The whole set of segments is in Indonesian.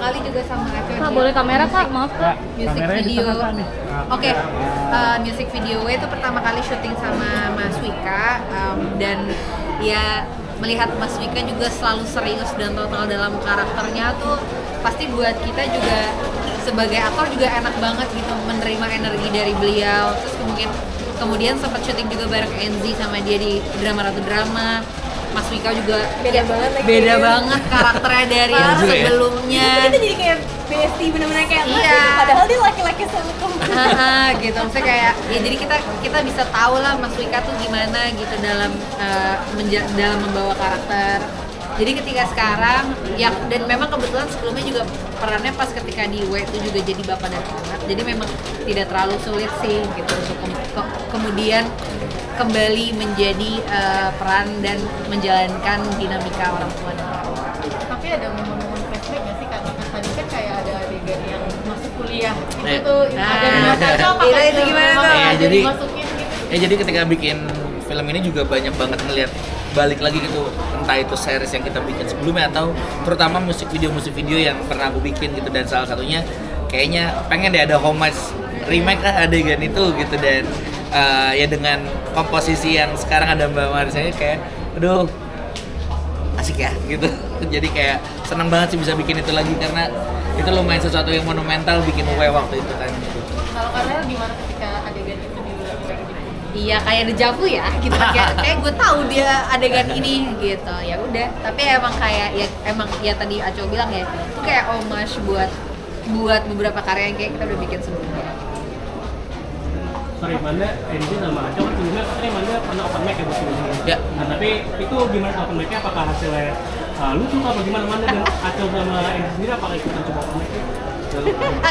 kali juga sama Aco. Kak, boleh kamera Kak? Maaf Kak. Music video. Oke, music video itu pertama kali syuting sama Mas Wika, dan ya melihat Mas Wika juga selalu serius dan total dalam karakternya tuh pasti buat kita juga sebagai aktor juga enak banget gitu menerima energi dari beliau. Terus kemudian sempat syuting juga bareng Enzi sama dia di drama Ratu Drama. Mas Wika juga beda banget karakternya dari yang sebelumnya. Kita jadi kayak bestie bener-bener kayak padahal dia laki-laki selekom. Gitu. Maksudnya kayak ya jadi kita bisa tahu lah Mas Wika tuh gimana gitu dalam membawa karakter. Jadi ketika sekarang ya, dan memang kebetulan sebelumnya juga perannya pas ketika di W itu juga jadi bapak dan anak. Jadi memang tidak terlalu sulit sih gitu untuk kemudian kembali menjadi peran dan menjalankan dinamika orang tua. Tapi ada momen-momen flashback nggak sih? Karena tadi kan kayak ada adegan yang masuk kuliah itu ada di masa itu gimana tuh? Jadi masukin gitu. Jadi ketika bikin film ini juga banyak banget ngeliat balik lagi gitu, entah itu series yang kita bikin sebelumnya atau terutama musik video yang pernah aku bikin gitu, dan salah satunya kayaknya pengen deh ada homage remake lah adegan itu gitu, dan ya dengan komposisi yang sekarang ada Mbak Marisanya kayak aduh asik ya gitu. Jadi kayak seneng banget sih bisa bikin itu lagi karena itu lumayan sesuatu yang monumental bikin waktu itu kan. Kalau kalian gimana ketika adegan itu diulang lagi? Iya kayak dejavu ya gitu, kayak gue tahu dia adegan ini gitu. Ya udah, tapi emang kayak ya tadi Aco bilang ya itu kayak homage buat beberapa karya yang kayak kita udah bikin sebelumnya. Sorry, Manda, Enzi sama Aco kan sebelumnya katanya Manda pernah open mic ya buat film ini. Ya. Nah, tapi itu gimana open mic-nya? Apakah hasilnya lucu apa gimana Manda dan Aco sama Enzi sendiri apakah ikutan coba open mic?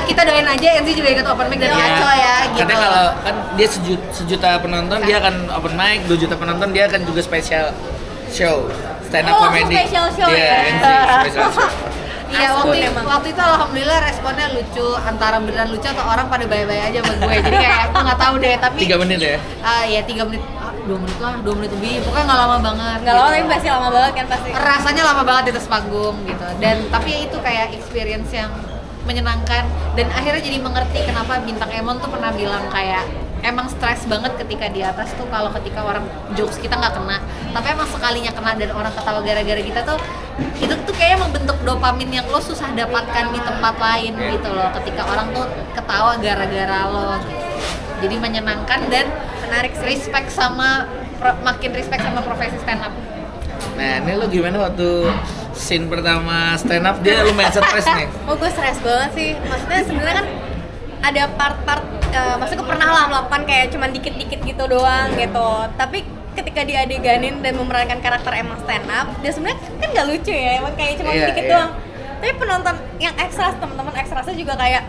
Kita doain aja Enzi juga ikut open mic dari Aco ya gitu. Karena kalau kan dia sejuta penonton dia akan open mic, 2 juta penonton dia akan juga special show stand up comedy. Special show ya. Enzi special show. Iya waktu itu alhamdulillah responnya lucu, antara beneran lucu atau orang pada bye-bye aja sama gue. Jadi kayak aku nggak tahu deh, tapi 3 menit ya? Ya 3 menit, 2 menit lah, 2 menit lebih. Pokoknya nggak lama banget. Nggak lama tapi pasti lama banget kan pasti. Rasanya lama banget di atas panggung gitu. Dan tapi itu kayak experience yang menyenangkan dan akhirnya jadi mengerti kenapa Bintang Emon tuh pernah bilang kayak emang stres banget ketika di atas tuh kalau ketika orang jokes kita nggak kena, tapi emang sekalinya kena dan orang ketawa gara-gara kita tuh itu tuh kayak membentuk dopamin yang lo susah dapatkan di tempat lain gitu loh, ketika orang tuh ketawa gara-gara lo gitu. Jadi menyenangkan dan menarik, makin respect sama profesi stand up. Nah ini lo gimana waktu scene pertama stand up dia lumayan stres nih? Oh gue stres banget sih, maksudnya sebenarnya kan ada part-part, maksudnya gue pernah lah melakukan kayak cuman dikit-dikit gitu doang gitu. Tapi ketika diadeganin dan memerankan karakter emang stand up, dia sebenarnya kan nggak lucu ya, emang kayak cuma dikit doang. Tapi penonton yang ekstras, teman-teman ekstrasnya juga kayak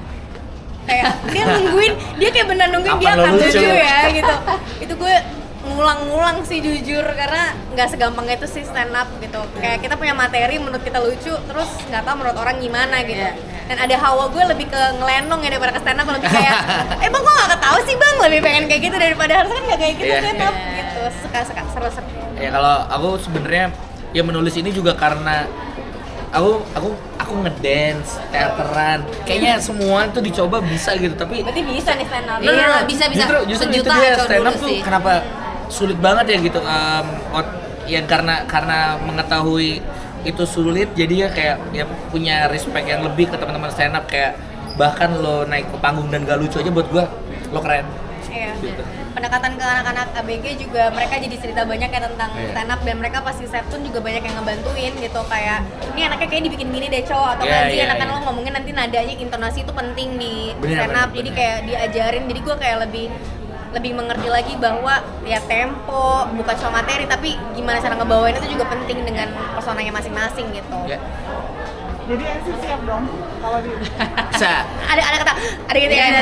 dia nungguin, dia kayak benar nungguin dia akan lucu ya gitu. Itu gue ngulang-ngulang sih jujur, karena nggak segampang itu sih stand up gitu. Kayak kita punya materi menurut kita lucu, terus nggak tahu menurut orang gimana gitu. Dan ada hawa gue lebih ke ngelenong ya daripada ke stand up, lebih kayak bang kok nggak ketawa sih bang, lebih pengen kayak gitu daripada harusnya kan nggak kayak gitu stand up gitu. Suka seru-seru. Ya kalau aku sebenarnya ya menulis ini juga karena aku ngedance, teateran, kayaknya semua itu dicoba bisa gitu, tapi Berarti bisa nih stand up. Iya bisa. Justru itu dia stand up tuh kenapa sulit banget ya gitu, yang karena mengetahui itu sulit, jadi ya kayak ya punya respect yang lebih ke teman-teman stand up, kayak bahkan lo naik ke panggung dan gak lucu aja buat gua lo keren. Iya. Gitu. Pendekatan ke anak-anak ABG juga mereka jadi cerita banyak ya tentang stand up, dan mereka pasti set pun juga banyak yang ngebantuin gitu, kayak ini anaknya kayak dibikin gini deh cowok, atau nanti anak-anak lo ngomongin nanti nadanya, intonasi itu penting di stand up, jadi kayak diajarin. Jadi gue kayak lebih mengerti lagi bahwa ya tempo bukan cuma materi, tapi gimana cara ngebawain itu juga penting dengan personanya masing-masing gitu. Jadi Enzi siap dong kalau di Bisa. Ada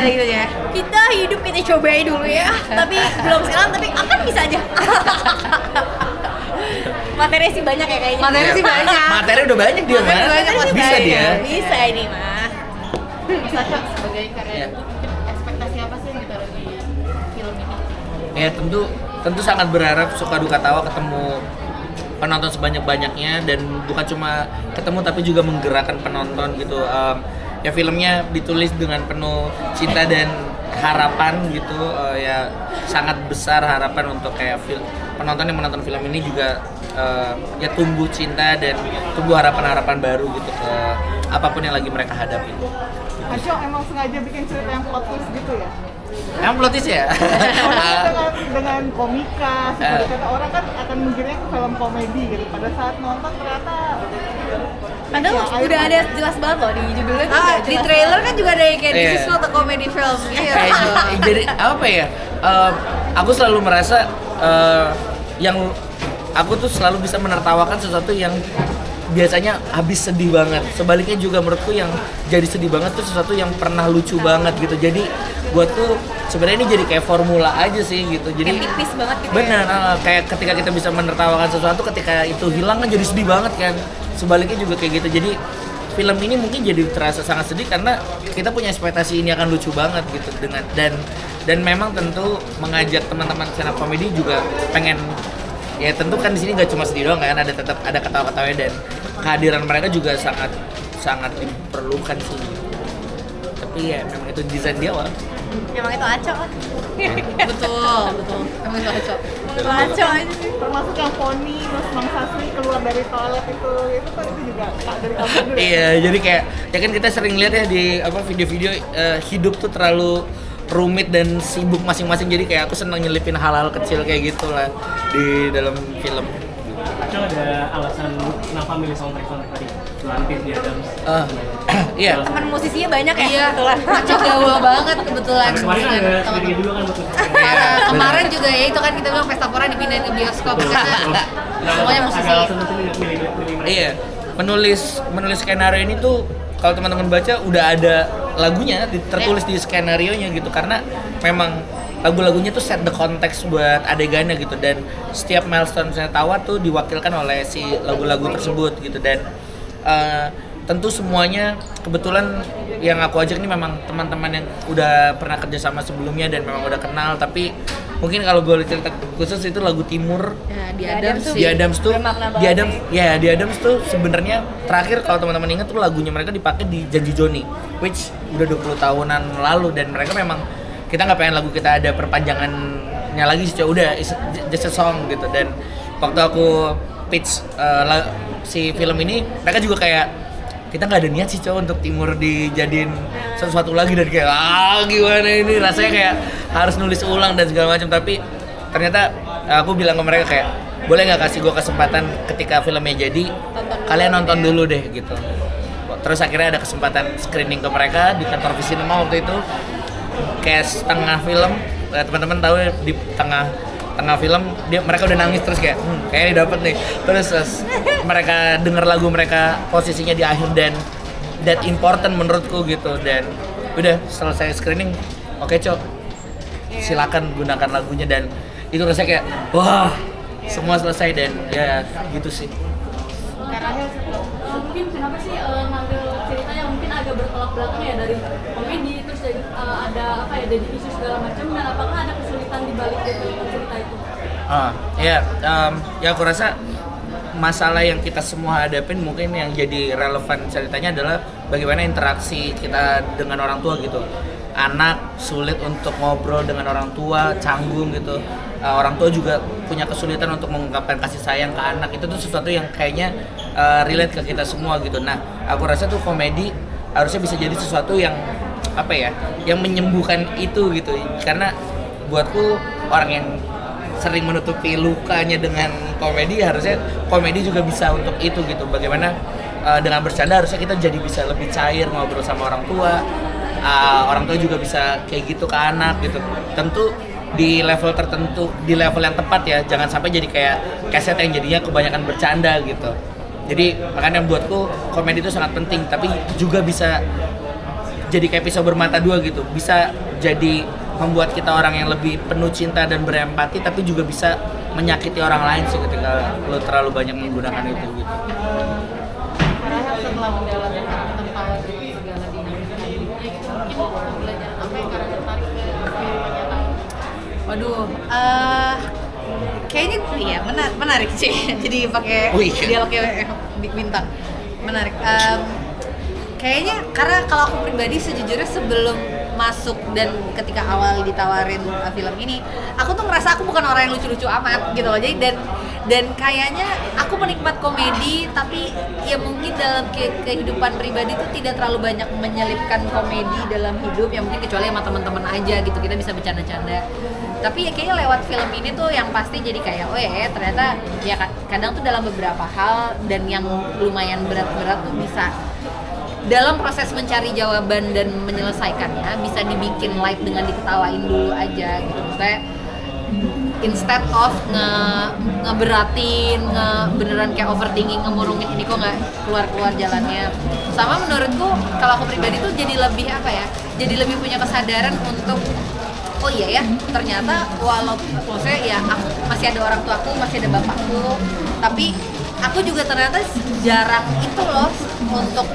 gitu ya. Kita hidup kita cobain dulu ya. Tapi belum sekarang, tapi akan bisa aja. Materi sih banyak ya kayaknya. Materi udah banyak dia mah. Bisa dia. Bisa ini mah. Mas Aco sebagai karya ekspektasi apa sih yang ditaruh di film ini? Ya tentu sangat berharap Suka Duka Tawa ketemu penonton sebanyak-banyaknya dan bukan cuma ketemu tapi juga menggerakkan penonton gitu. Ya filmnya ditulis dengan penuh cinta dan harapan gitu, ya sangat besar harapan untuk kayak penonton yang menonton film ini juga ya tumbuh cinta dan tumbuh harapan-harapan baru gitu ke apapun yang lagi mereka hadapin. Aco emang sengaja bikin cerita yang plot twist gitu ya? Yang plotis ya? dengan komika, seperti kata orang kan akan mikirnya ke film komedi gitu. Pada saat nonton ternyata Padahal udah ada jelas banget loh di judulnya tuh udah Di jelas. trailer kan juga ada yang kayak Iya. this is not a comedy film. Iya. Jadi apa ya? Aku selalu merasa yang aku tuh selalu bisa menertawakan sesuatu yang biasanya habis sedih banget. Sebaliknya juga menurutku yang jadi sedih banget tuh sesuatu yang pernah lucu banget gitu. Jadi buatku sebenarnya ini jadi kayak formula aja sih gitu. Jadi Kayak tipis banget gitu. benar, kayak ketika kita bisa menertawakan sesuatu, ketika itu hilang kan jadi sedih banget kan. Sebaliknya juga kayak gitu. Jadi film ini mungkin jadi terasa sangat sedih karena kita punya ekspektasi ini akan lucu banget gitu dengan dan memang tentu mengajak teman-teman stand up comedy juga pengen, ya tentu kan di sini nggak cuma sedih doang kan, tetap ada ketawa-ketawanya dan kehadiran mereka juga sangat sangat diperlukan sih. Tapi ya memang itu desain dia wah. Emang itu Aco kan? Betul. Emang itu cocok. Itu Aco aja sih. termasuk yang Poni, terus Mang Saswi keluar dari toilet itu kan itu juga dari kamu dulu. Iya, jadi kayak ya kan kita sering lihat ya di video-video hidup tuh terlalu rumit dan sibuk masing-masing, jadi kayak aku senang nyelipin hal-hal kecil kayak gitu lah di dalam film. Acel ada alasan kenapa milih soundtrack tadi? Lantis di Adams. Iya. Teman musisinya banyak ya? Iya, Kebetulan. Aco gaul banget kebetulan. Kemarin ada dengan sendiri teman-teman. juga kan buat Kemarin juga ya itu kan kita bilang Pesta Pora dipindahin ke bioskop karena semuanya musisi. Ada alasan penting milih mereka. Iya, menulis skenario ini tuh kalau teman-teman baca udah ada lagunya tertulis di skenarionya gitu, karena memang lagu-lagunya tuh set the context buat adegannya gitu, dan setiap milestone saya tawa tuh diwakilkan oleh si lagu-lagu tersebut gitu. Dan tentu semuanya kebetulan yang aku ajak ini memang teman-teman yang udah pernah kerja sama sebelumnya dan memang udah kenal. Tapi mungkin kalau boleh cerita khusus itu lagu Timur Ya, di Adams tuh sih. di Adams tuh bermakna di banget Adams ya di Adams tuh sebenarnya terakhir kalau teman-teman ingat tuh lagunya mereka dipakai di Janji Joni, which udah 20 tahunan lalu, dan mereka memang kita nggak pengen lagu kita ada perpanjangannya lagi sih, udah it's just a song gitu. Dan waktu aku pitch si film ini, mereka juga kayak kita nggak ada niat sih cowok untuk Timur dijadiin sesuatu lagi, dan kayak gimana ini rasanya kayak harus nulis ulang dan segala macam. Tapi ternyata aku bilang ke mereka kayak boleh nggak kasih gue kesempatan ketika filmnya jadi kalian nonton dulu deh gitu. Terus akhirnya ada kesempatan screening ke mereka di kantor Visinema waktu itu, kayak setengah film, teman-teman tahu ya, di tengah film mereka udah nangis terus kayak kayaknya dapet nih. Terus mereka denger lagu mereka posisinya di akhir, dan that important menurutku gitu. Dan udah selesai screening, oke cok, silakan gunakan lagunya. Dan itu rasanya kayak wah semua selesai, dan ya gitu sih. Mungkin kenapa sih ngambil cerita yang mungkin agak bertolak belakang ya, dari komedi terus jadi ada apa ya, jadi isu segala macam, dan apakah ada kesulitan di balik itu cerita itu? Ya aku rasa masalah yang kita semua hadapin mungkin yang jadi relevan ceritanya adalah bagaimana interaksi kita dengan orang tua gitu. Anak sulit untuk ngobrol dengan orang tua, canggung gitu. Orang tua juga punya kesulitan untuk mengungkapkan kasih sayang ke anak. Itu tuh sesuatu yang kayaknya relate ke kita semua gitu. Nah, aku rasa tuh komedi harusnya bisa jadi sesuatu yang apa ya, yang menyembuhkan itu gitu. Karena buatku orang yang sering menutupi lukanya dengan komedi, harusnya komedi juga bisa untuk itu gitu. Bagaimana dengan bercanda harusnya kita jadi bisa lebih cair ngobrol sama orang tua. Orang tua juga bisa kayak gitu ke anak gitu. Tentu di level tertentu, di level yang tepat ya, jangan sampai jadi kayak keset yang jadinya kebanyakan bercanda gitu. Jadi makanya buatku komedi itu sangat penting, tapi juga bisa jadi kayak pisau bermata dua gitu. Bisa jadi membuat kita orang yang lebih penuh cinta dan berempati, tapi juga bisa menyakiti orang lain sih ketika lo terlalu banyak menggunakan itu gitu. Karena setelah menjalani tentang segala dinamika hidupnya gitu, mungkin belajar apa yang karena tertarik ke film kenyataan? Waduh, kayaknya iya menarik sih. Jadi pakai Oh, iya. dialognya bintang. Menarik. Kayaknya karena kalau aku pribadi sejujurnya sebelum masuk dan ketika awal ditawarin film ini, aku tuh ngerasa aku bukan orang yang lucu-lucu amat gitu loh. Jadi dan kayaknya aku menikmat komedi, tapi ya mungkin dalam kehidupan pribadi tuh tidak terlalu banyak menyelipkan komedi dalam hidup, ya mungkin kecuali sama teman-teman aja gitu, kita bisa bercanda-canda. Tapi ya kayaknya lewat film ini tuh yang pasti jadi kayak oh ya ternyata ya kadang tuh dalam beberapa hal dan yang lumayan berat-berat tuh bisa dalam proses mencari jawaban dan menyelesaikannya bisa dibikin light dengan diketawain dulu aja gitu. Maksudnya instead of ngeberatin, beneran kayak overthinking, ngemurungin ini kok nggak keluar jalannya. Sama menurutku kalau aku pribadi tuh jadi lebih apa ya, jadi lebih punya kesadaran untuk oh iya ya ternyata walaupun maksudnya ya aku masih ada orang tuaku, masih ada bapakku, tapi aku juga ternyata jarang itu loh untuk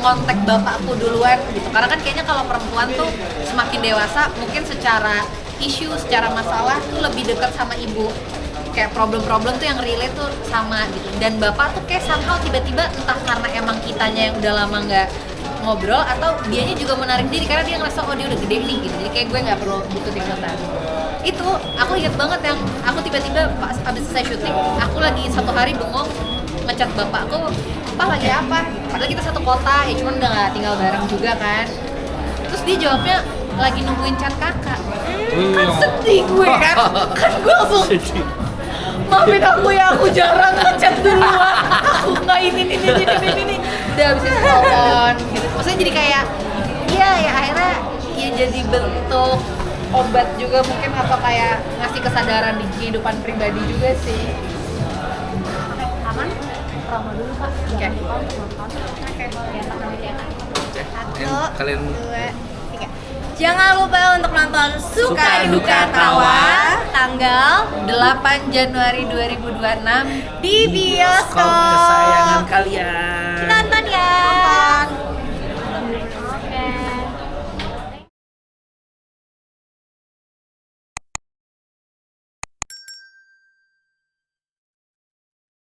kontak bapakku duluan gitu. Karena kan kayaknya kalau perempuan tuh semakin dewasa mungkin secara isu, secara masalah tuh lebih dekat sama ibu. Kayak problem-problem tuh yang relate tuh sama gitu. Dan bapak tuh kayak somehow tiba-tiba entah karena emang kitanya yang udah lama nggak ngobrol atau dianya juga menarik diri karena dia ngerasa oh dia udah gede nih gitu. Jadi kayak gue nggak perlu butuh ikutan. Itu aku inget banget yang aku tiba-tiba pas abis selesai syuting, aku lagi satu hari bengong ngechat bapakku, "Pak lagi apa?" Padahal kita satu kota, ya cuman udah gak tinggal bareng juga kan. Terus dia jawabnya lagi nungguin chat kakak. Kan sedih gue kan. Kan gue langsung maafin aku ya, aku jarang ngechat duluan. Aku nggak ini. Udah abis itu move on gitu. Maksudnya jadi kayak iya ya akhirnya ya jadi bentuk obat juga mungkin atau kayak ngasih kesadaran di kehidupan pribadi juga sih. Aman? Promo dulu Kak. Oke. Kalian 2, 3. Jangan lupa untuk nonton Suka Duka Tawa tanggal 8 Januari 2026 di bioskop.